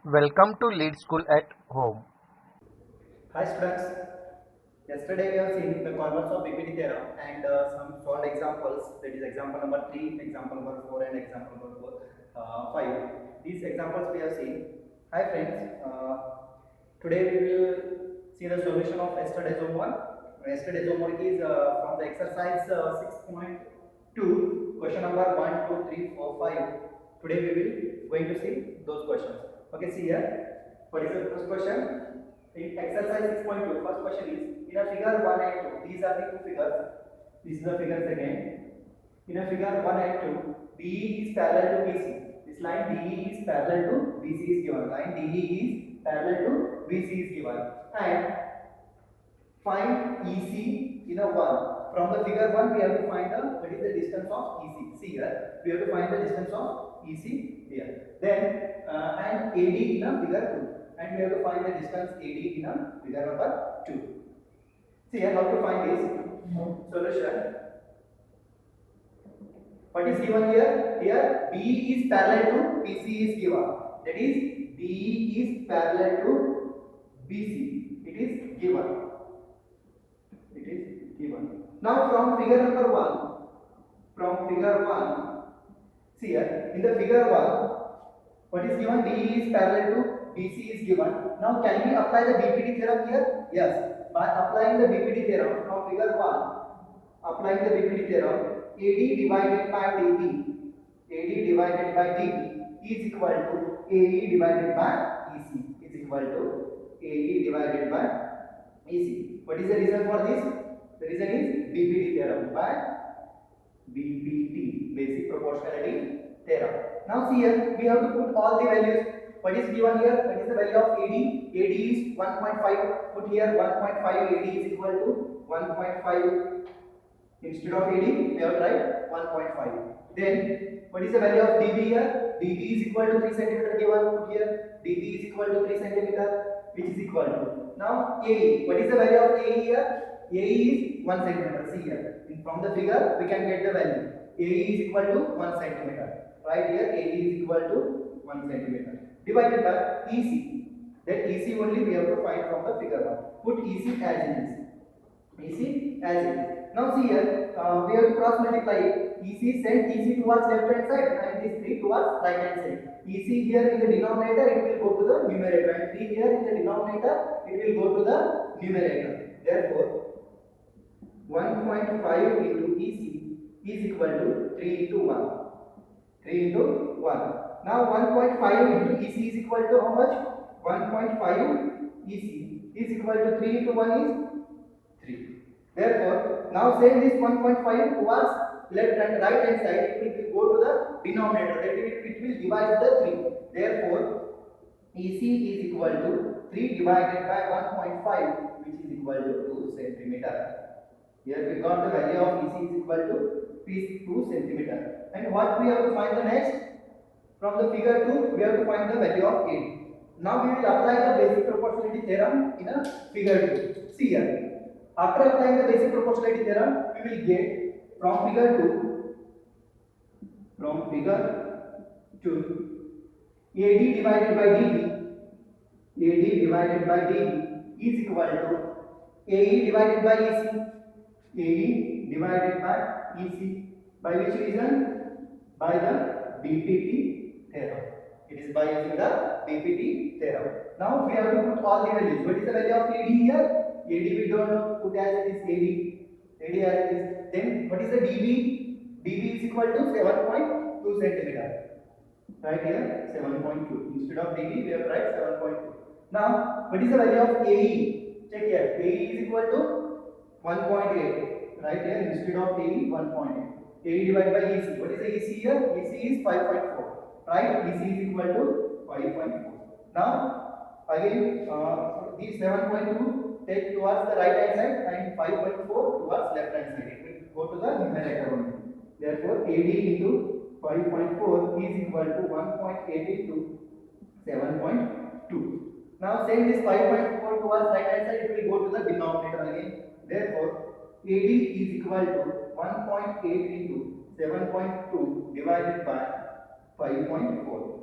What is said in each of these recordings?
Welcome to Lead School at Home. Hi students, yesterday we have seen the converse of BPT theorem and some solved examples, that is example number 3, example number 4 and example number 5. These examples we have seen. Hi friends, today we will see the solution of yesterday's homework. Yesterday's homework is from the exercise 6.2, question number 1, 2, 3, 4, 5. Today we will going to see those questions. Okay, see here. What is the first question? In exercise 6.2, first question is, in a figure 1 and 2, these are the two figures. This is the figures again. In a figure 1 and 2, DE is parallel to BC. This line DE is parallel to BC is given. Line DE is parallel to BC is given. And find EC in a 1. From the figure 1, we have to find what is the distance of EC. See here, we have to find the distance of EC here. Then, and AD in a figure 2. And we have to find the distance AD in a figure number 2. See here, how to find this solution. What is given here? Here, B is parallel to BC is given. That is, DE is parallel to BC. It is given. It is given. Now from figure number 1, see here, in the figure 1, what is given? DE is parallel to BC is given. Now can we apply the BPT theorem here? Yes. By applying the BPT theorem from figure 1, applying the BPT theorem, AD divided by DB is equal to AE divided by EC is equal to AE divided by EC. What is the reason for this? The reason is BPT theorem by BPT, basic proportionality theorem. Now see here, we have to put all the values. What is given here? What is the value of AD? AD is 1.5. Put here 1.5. AD is equal to 1.5. Instead of AD, we have to write 1.5. Then, what is the value of dB here? dB is equal to 3 cm given. Put here dB is equal to 3 cm, which is equal to. Now, AE. What is the value of AE here? AE is 1 cm. See here. From the figure, we can get the value. AE is equal to 1 cm. Right here, AE is equal to 1 cm. Divided by EC. That EC only we have to find from the figure 1. Put EC as it is. EC as it is. Now see here, we have to cross multiply it. EC send EC towards left hand side and this 3 towards right hand side. EC here in the denominator, it will go to the numerator, and 3 here in the denominator, it will go to the numerator. Therefore, 1.5 into EC is equal to 3 into 1. 3 into 1. Now 1.5 into EC is equal to how much? 1.5 EC is equal to 3 into 1 is 3. Therefore, now send this 1.5 towards left and right hand side, it will go to the denominator, that it will divide the 3. Therefore, EC is equal to 3 divided by 1.5, which is equal to 2 centimeter. Here we got the value of EC is equal to 2 centimeter. And what we have to find the next? From the figure 2, we have to find the value of AD. Now we will apply the basic proportionality theorem in a figure 2. See here. After applying the basic proportionality theorem, we will get from figure 2, AD divided by DB is equal to AE divided by EC. AE divided by EC. By which reason? By the BPT theorem. It is by using the BPT theorem. Now we have to put all the values. What is the value of AD here? AD we don't know, put as it is AD as it is. Then what is the dB? dB is equal to 7.2 centimeter. Right here 7.2. Instead of dB we have to write 7.2. Now what is the value of AE? Check here. AE is equal to 1.8. Right here instead of AE 1.8. AE divided by EC. What is the EC here? EC is 5.4. Right? EC is equal to 5.4. Now again this 7.2 take towards the right hand side and 5.4 towards left hand side. It will go to the numerator only. Therefore, AD into 5.4 is equal to 1.8 into 7.2. Now, send this 5.4 towards right hand side, it will go to the denominator again. Therefore, AD is equal to 1.8 into 7.2 divided by 5.4.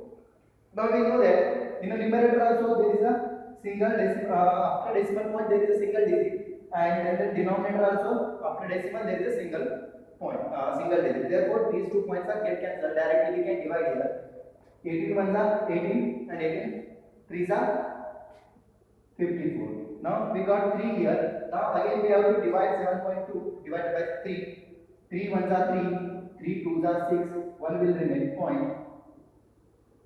Now we know that in the numerator also there is a single after decimal point there is a single digit, and in the denominator also after decimal there is a single point, single digit. Therefore these 2 points are get cancelled. Directly we can divide here. 18 ones are 18 and 18 threes are 54. Now we got 3 here. Now again we have to divide 7.2 divided by 3. 3 ones are 3, 3 twos are 6, 1 will remain point.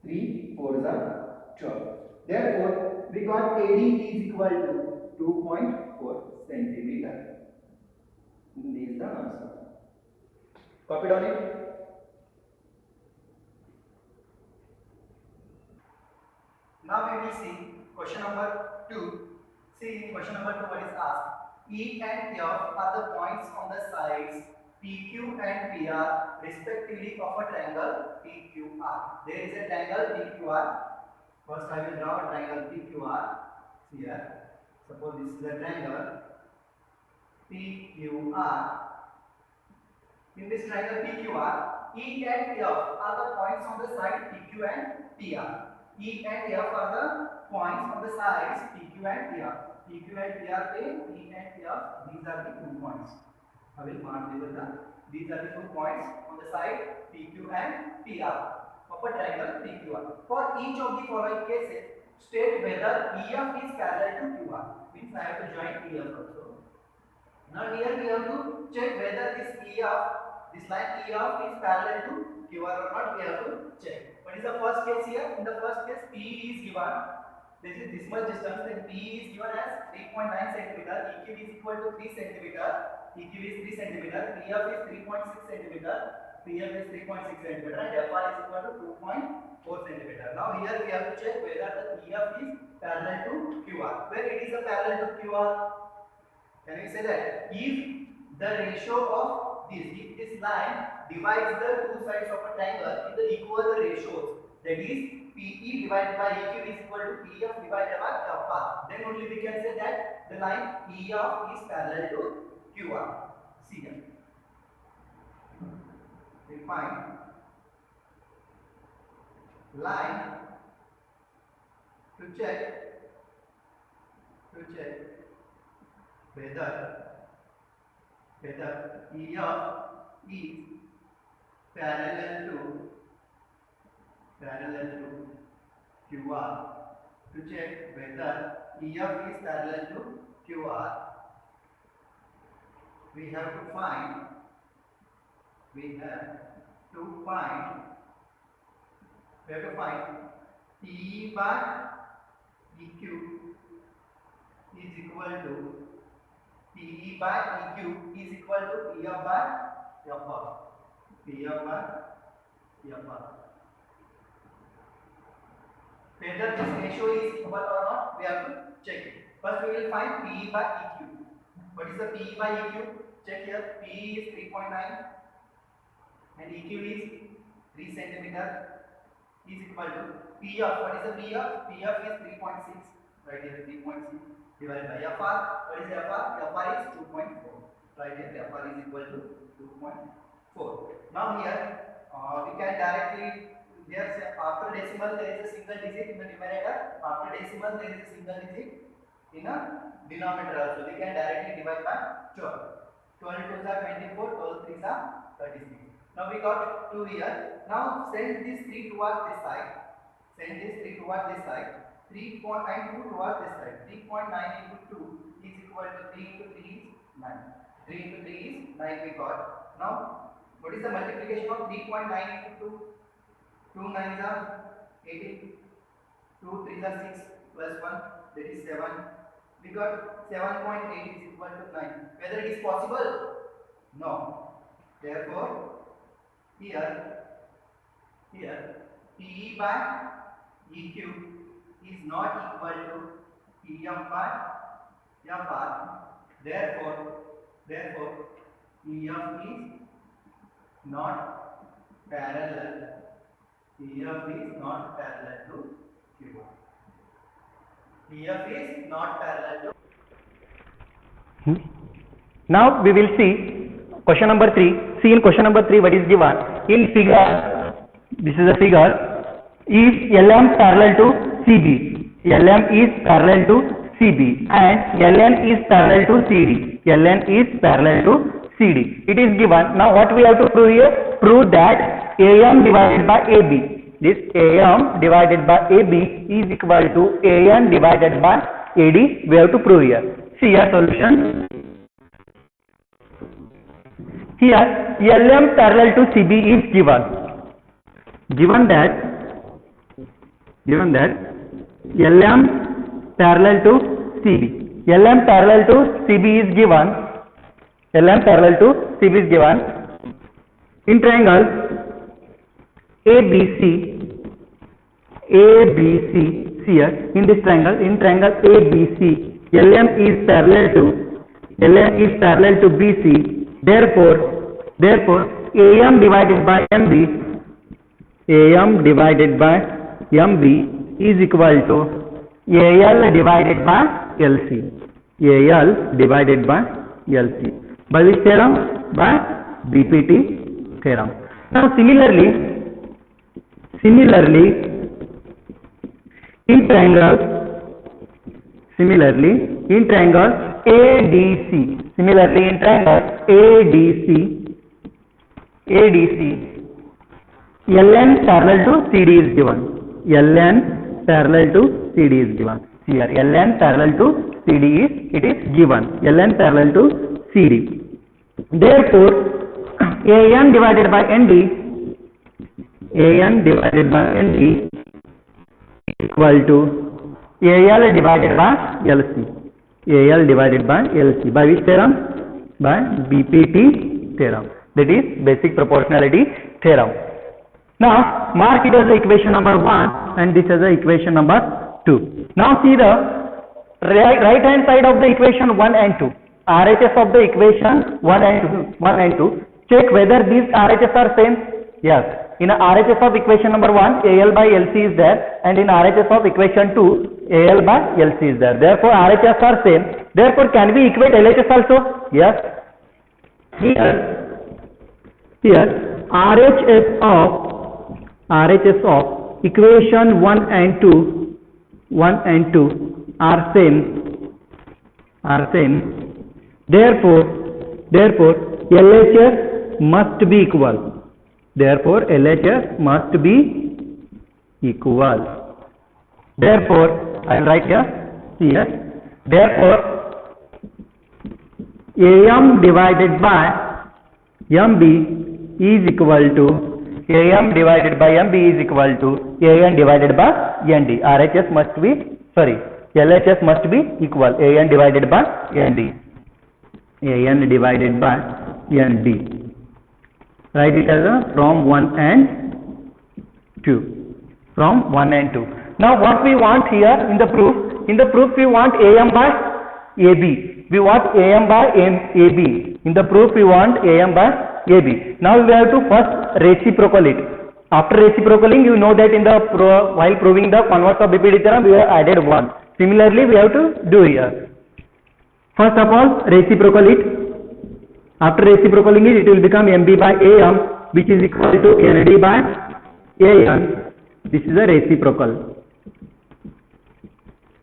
3 fours are 12. Therefore we got AD is equal to 2.4 centimeter. This is the answer. Copied on it. Now we will see question number 2. See in question number 2 what is asked. E and F are the points on the sides PQ and PR respectively of a triangle PQR. There is a triangle PQR. First I will draw a triangle PQR here. Suppose this is a triangle PQR. In this triangle PQR, E and F are the points on the side PQ and PR. E and F are the points on the sides PQ and PR. PQ and PR पे E and F, these are the 2 points. I will mark these are the 2 points on the side PQ and PR of a triangle PQR. For each of the following cases, state whether EF is parallel to QR. Means I have to join EF also. Now here we have to check whether this EF, this line EF is parallel to QR or not. We have to check. What is the first case here? In the first case, P is given. This is this much distance. Then P is given as 3.9 centimeter. EQ is equal to 3 centimeter. EQ is 3 centimeter. PF is 3.6 centimeter. PF is 3.6 centimeter. And FR is equal to 2.4 centimeter. Now here we have to check whether the EF is parallel to QR. Where it is a parallel to QR? Can we say that if the ratio of if this line divides the 2 sides of a triangle in the equal ratios, that is PE divided by EQ is equal to PF divided by FR, then only we can say that the line EF is parallel to QR. See here. We find line to check whether EF is parallel to QR. To check whether EF is parallel to QR, we have to find PE by EQ is equal to PE by EQ is equal to PF by FR. PF by FR. Whether this ratio is equal or not, we have to check it. First we will find PE by EQ. What is the PE by EQ? Check here. PE is 3.9 and EQ is 3 centimeter is equal to PF. What is the PF? PF is 3.6. Right here 3.6 divided by FR. What is FR? FR is 2.4. Right here FR is equal to 2.4. Now here we can directly, after decimal there is a single digit in the numerator. After decimal there is a single digit in a denominator also. We can directly divide by 12. 12 2s are 24, 12 3s are 36. Now we got 2 here. Now send this 3 towards this side. 3 towards this side. 3 and 2 towards this side. 3.9 into 2 is equal to 3 into 3 is 9. 3 into 3 is 9 we got. Now what is the multiplication of 3.9 into 2? 2 9s are 18. 2 3s are 6 plus 1, that is 7. We got 7.8 is equal to 9. Whether it is possible? No. Therefore here PE by EQ is not equal to PF by FR. Therefore EF is not parallel. EF is not parallel to QR. EF is not parallel to. Now we will see question number 3. See in question number 3 what is given in figure. This is a figure. If LM parallel to CB. LM is parallel to CB and LN is parallel to CD. LN is parallel to CD. It is given. Now what we have to prove here? Prove that AM divided by AB. This AM divided by AB is equal to AN divided by AD. We have to prove here. See your solution. Here LM parallel to CB is given. Given that LM parallel to CB. LM parallel to CB is given. LM parallel to CB is given. In triangle ABC, see here in this triangle, ABC, LM is parallel to BC. Therefore AM divided by MB is equal to AL divided by LC. AL divided by LC. By which theorem? By BPT theorem. Now similarly in triangle ADC, LN parallel to CD is given. LN parallel to CD is given. Here LN parallel to CD is given. LN parallel to CD. Therefore AN divided by ND equal to AL divided by LC. AL divided by LC. By which theorem? By BPT theorem. That is basic proportionality theorem. Now mark it as the equation number 1 and this as the equation number 2. Now see the right hand side of the equation 1 and 2. RHS of the equation 1 and 2. Check whether these RHS are same. Yes. In RHS of equation number 1, AL by LC is there, and in RHS of equation 2, AL by LC is there. Therefore RHS are same. Therefore can we equate LHS also? Yes. Here RHS of equation 1 and 2 are same. Therefore LHS must be equal. Therefore LHS must be equal. Therefore I will write here. Therefore AM divided by MB is equal to AN divided by ND. LHS must be equal. AN divided by ND. Write it as from 1 and 2. Now what we want here in the proof? In the proof we want AM by AB. In the proof we want AM by AB. Now we have to first reciprocal it. After reciprocaling, you know that in the while proving the converse of BPT theorem we have added 1. Similarly we have to do here. First of all reciprocal it. After reciprocaling it, it will become MB by AM, which is equal to ND by AN. This is a reciprocal.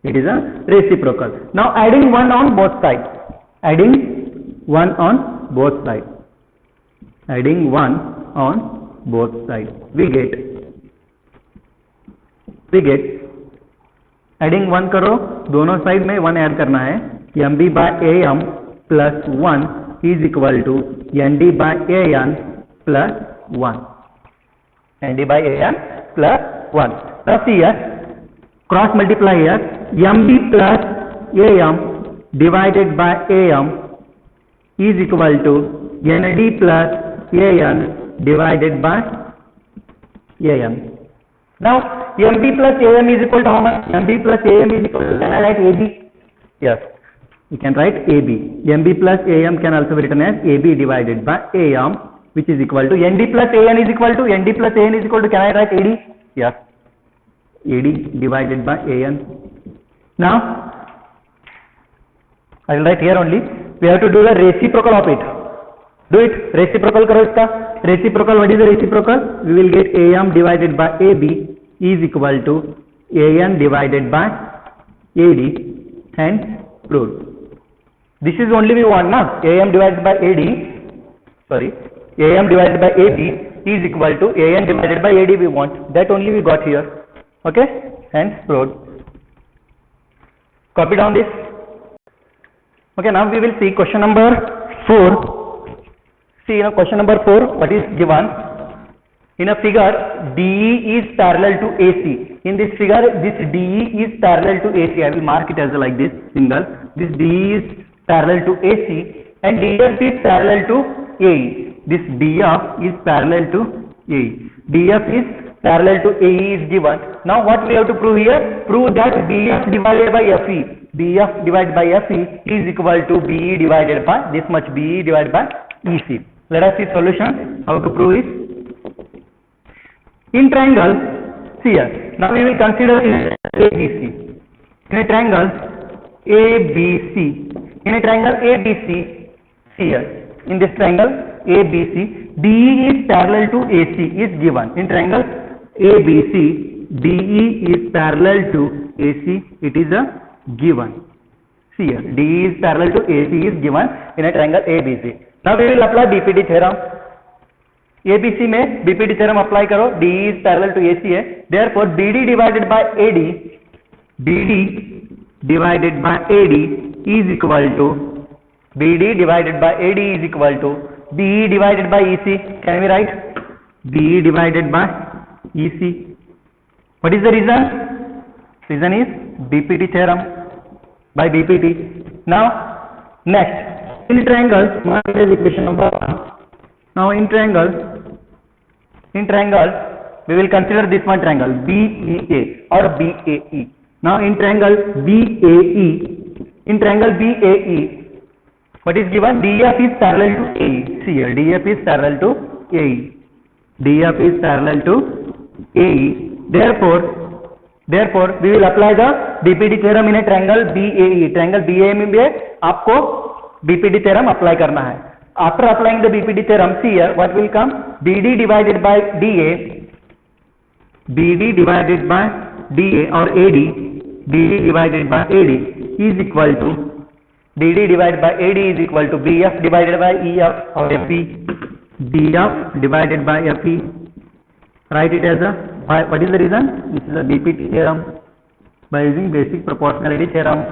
It is a reciprocal. Now adding 1 on both sides. We get adding 1 करो, दोनों side में 1 add करना है. MB by AM plus 1 is equal to ND by AN plus 1. Now see here, cross multiply here. MB plus AM divided by AM is equal to ND plus AN divided by AN. Now MB plus AM is equal to how much? MB plus AM is equal to, can I write AB? Yes. You can write AB. MB plus AM can also be written as AB divided by AM, which is equal to ND plus AN is equal to, can I write AD? Yes. AD divided by AN. Now I will write here only. We have to do the reciprocal of it. Do it. Reciprocal karo iska. Reciprocal. What is the reciprocal? We will get AM divided by AB is equal to AN divided by AD, hence proved. This is only we want now. AM divided by AD, sorry, AM divided by AD is equal to AN divided by AD we want. That only we got here. Okay, hence proved. Copy down this. Okay, now we will see question number 4. See, in question number 4, what is given? In a figure, DE is parallel to AC. In this figure, this DE is parallel to AC. I will mark it as like this, single. This DE is parallel to AC and DF is parallel to AE. This DF is parallel to AE. DF is parallel to AE is given. Now what we have to prove here? Prove that DF divided by FE. DF divided by FE is equal to BE divided by this much BE divided by EC. Let us see solution. How to prove it? In triangle, see here. Now we will consider ABC. In a triangle ABC. In a triangle ABC, see here. In this triangle ABC, DE is parallel to AC is given. In triangle ABC, DE is parallel to AC. It is a given. See here, DE is parallel to AC is given in a triangle ABC. Now we will apply BPD theorem. ABC में BPD theorem apply करो. DE is parallel to AC है. Therefore BD divided by AD, BD divided by AD is equal to BD divided by AD is equal to BE divided by EC. Can we write? BE divided by EC. What is the reason? Reason is BPD theorem by BPD. Now next, in triangle, mark it as equation number 1. Now in triangle, we will consider this one triangle BEA or BAE. Now in triangle BAE, what is given? DF is parallel to AE. See here, DF is parallel to AE. DF is parallel to AE. Therefore, we will apply the BPD theorem in a triangle BAE. Triangle BAE में आपको BPD theorem apply करना है. After applying the BPD theorem, see here what will come? BD divided by DA, BD divided by DA or AD, BD divided by AD is equal to BD divided by AD is equal to BF divided by EF or FE. BF divided by FE. Write it as a, what is the reason? This is a BPD theorem by using basic proportionality theorem.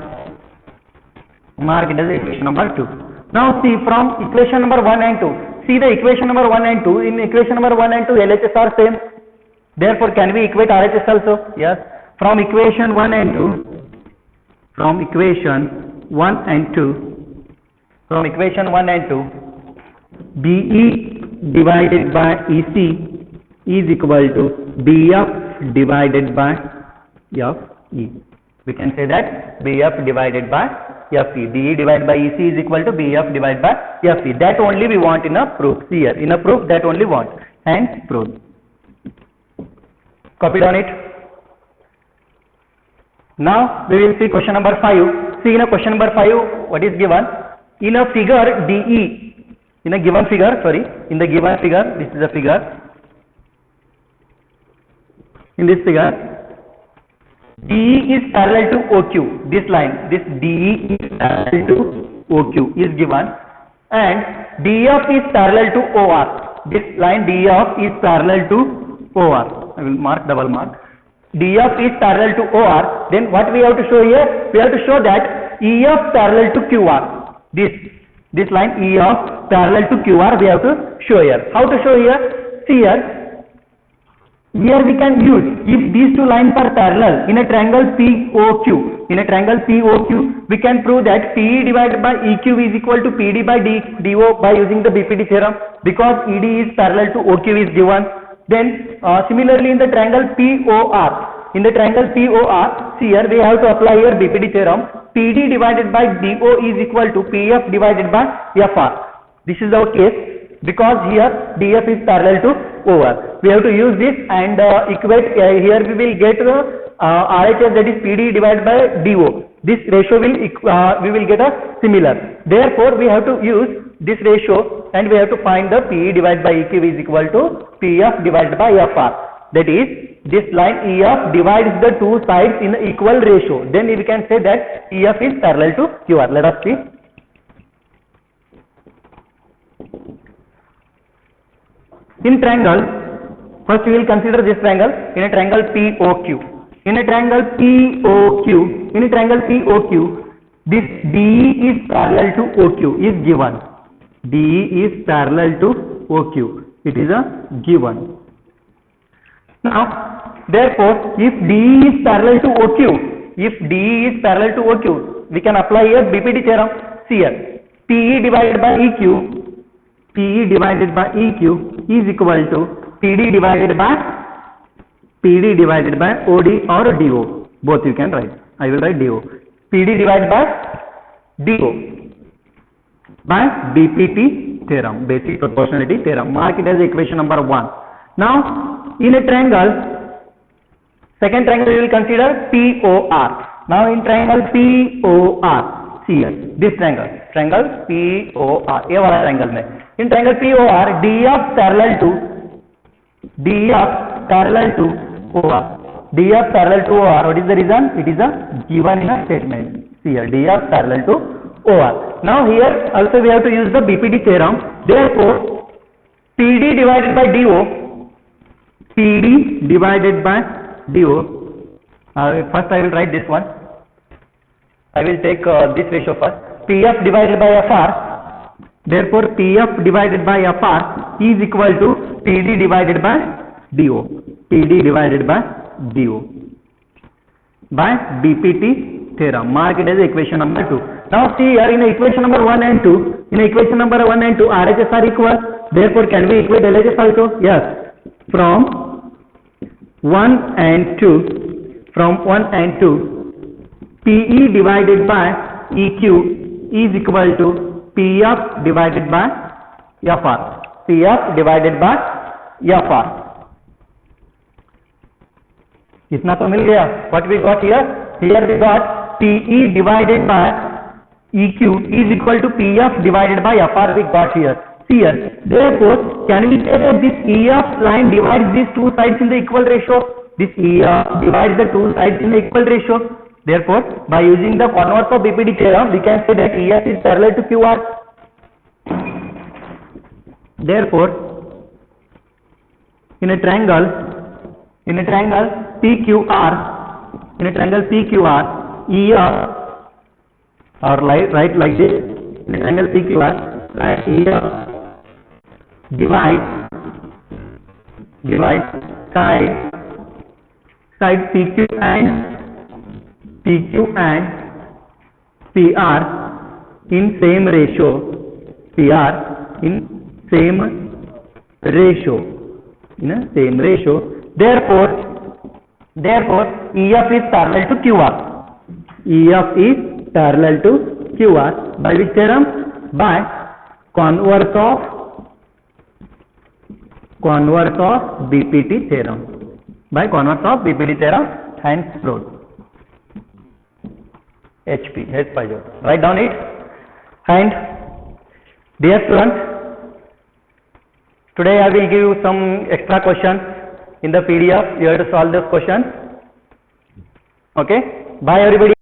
Mark it as equation number 2. Now see from equation number 1 and 2. See the equation number 1 and 2. In equation number 1 and 2, LHS are same. Therefore, can we equate RHS also? Yes. From equation 1 and 2. From equation 1 and 2. From equation 1 and 2. BE divided by EC is equal to BF divided by FE. We can say that BF divided by FE. BE divided by EC is equal to BF divided by FE. That only we want in a proof. Here in a proof that only want and proof. Copied on it. Now we will see question number 5. See in a question number 5 what is given? In a figure DE, in a given figure, in the given figure, this is a figure. In this figure, DE is parallel to OQ. This line, this DE is parallel to OQ is given, and DF is parallel to OR. This line DF is parallel to OR. I will mark double mark. DF is parallel to OR. Then what we have to show here? We have to show that EF parallel to QR. This line EF parallel to QR we have to show here. How to show here? See here. Here we can use, if these two lines are parallel in a triangle POQ, we can prove that PE divided by EQ is equal to PD by DO by using the BPD theorem, because ED is parallel to OQ is given. Then similarly in the triangle POR, see here we have to apply here BPD theorem. PD divided by DO is equal to PF divided by FR. This is our case. Because here DF is parallel to OR. We have to use this and equate, here we will get the RHS, that is PD divided by DO. This ratio will, we will get a similar. Therefore, we have to use this ratio and we have to find the PE divided by EQ is equal to PF divided by FR. that is this line EF divides the two sides in equal ratio, then we can say that EF is parallel to QR. Let us see. In triangle, first we will consider this triangle. In a triangle POQ, this DE is parallel to OQ is given. DE is parallel to OQ. It is a given. Now, therefore, if DE is parallel to OQ, we can apply here BPT theorem. See here, PE divided by EQ is equal to PD divided by OD or DO. Both you can write. I will write DO. PD divided by DO by BPT theorem, basic proportionality theorem. Mark it as equation number 1. Now, in a triangle, second triangle we will consider POR. Now, in triangle POR, see here, this triangle POR, ये वाला triangle में. In triangle POR, DF parallel to OR. DF parallel to OR. What is the reason? It is a given in a statement. See here, DF parallel to OR. Now here also we have to use the BPT theorem. Therefore, PD divided by DO. First I will write this one. I will take this ratio first. PF divided by FR. Therefore, PF divided by FR is equal to PD divided by DO. By BPT theorem. Mark it as equation number 2. Now see here in equation number 1 and 2. In equation number 1 and 2, RHS are equal. Therefore, can we equate LHS also? Yes. From 1 and 2, PE divided by EQ is equal to PF divided by FR. इतना तो मिल गया. What we got here? Here we got PE divided by EQ is equal to PF divided by FR. We got here. See here. Therefore, can we say that this EF line divides these two sides in the equal ratio? This EF divides the two sides in the equal ratio. Therefore, by using the converse of BPT theorem, we can say that EF is parallel to QR. Therefore, in a triangle PQR, EF, or write like this, in a triangle PQR, EF divide side PQ and PR in same ratio. Therefore, EF is parallel to QR. By which theorem? By converse of BPT theorem. Hence proved. HP. Write down it. And dear students, today I will give you some extra questions in the PDF. You have to solve this question. Okay. Bye everybody.